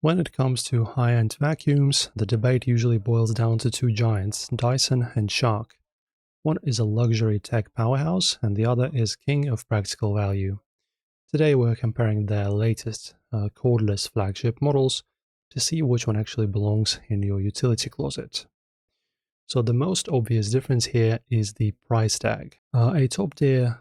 When it comes to high-end vacuums, the debate usually boils down to two giants, Dyson and Shark. One is a luxury tech powerhouse, and the other is king of practical value. Today we're comparing their latest cordless flagship models to see which one actually belongs in your utility closet. So the most obvious difference here is the price tag. A top-tier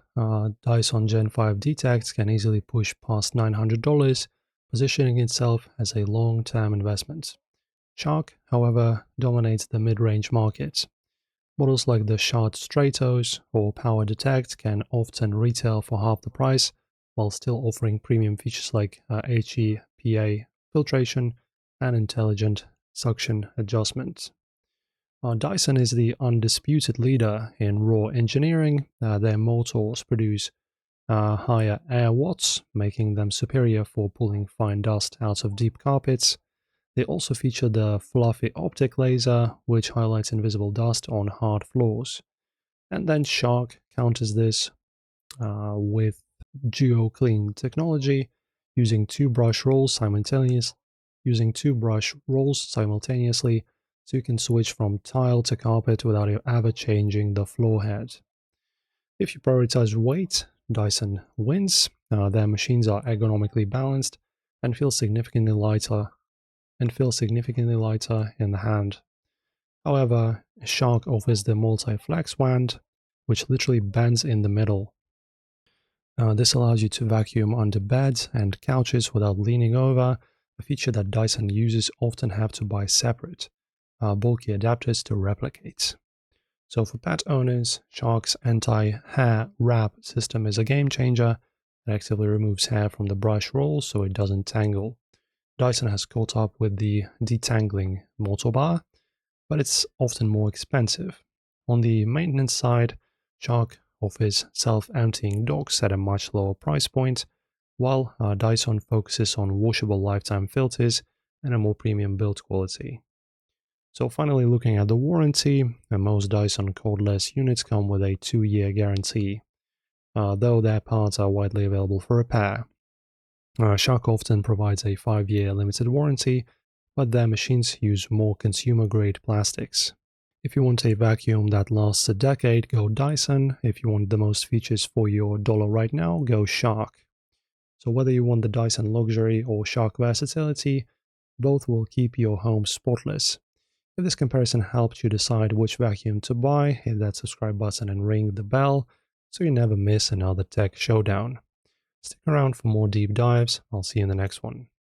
Dyson Gen 5 Detect can easily push past $900, positioning itself as a long-term investment. Shark, however, dominates the mid-range market. Models like the Shark Stratos or Power Detect can often retail for half the price, while still offering premium features like HEPA filtration and intelligent suction adjustment. Dyson is the undisputed leader in raw engineering. Their motors produce higher air watts, making them superior for pulling fine dust out of deep carpets. They also feature the fluffy optic laser, which highlights invisible dust on hard floors. And then Shark counters this with GeoClean technology, using two brush rolls simultaneously, so you can switch from tile to carpet without ever changing the floor head. If you prioritize weight, Dyson wins. Their machines are ergonomically balanced and feel significantly lighter in the hand. However, Shark offers the multi-flex wand, which literally bends in the middle. This allows you to vacuum under beds and couches without leaning over, a feature that Dyson users often have to buy separate, bulky adapters to replicate. So for pet owners, Shark's anti-hair wrap system is a game changer. It actively removes hair from the brush roll so it doesn't tangle. Dyson has caught up with the detangling motor bar, but it's often more expensive. On the maintenance side, Shark offers self-emptying docks at a much lower price point, while Dyson focuses on washable lifetime filters and a more premium build quality. So finally, looking at the warranty, most Dyson cordless units come with a 2-year guarantee, though their parts are widely available for repair. Shark often provides a 5-year limited warranty, but their machines use more consumer-grade plastics. If you want a vacuum that lasts a decade, go Dyson. If you want the most features for your dollar right now, go Shark. So whether you want the Dyson luxury or Shark versatility, both will keep your home spotless. If this comparison helped you decide which vacuum to buy, hit that subscribe button and ring the bell so you never miss another tech showdown. Stick around for more deep dives. I'll see you in the next one.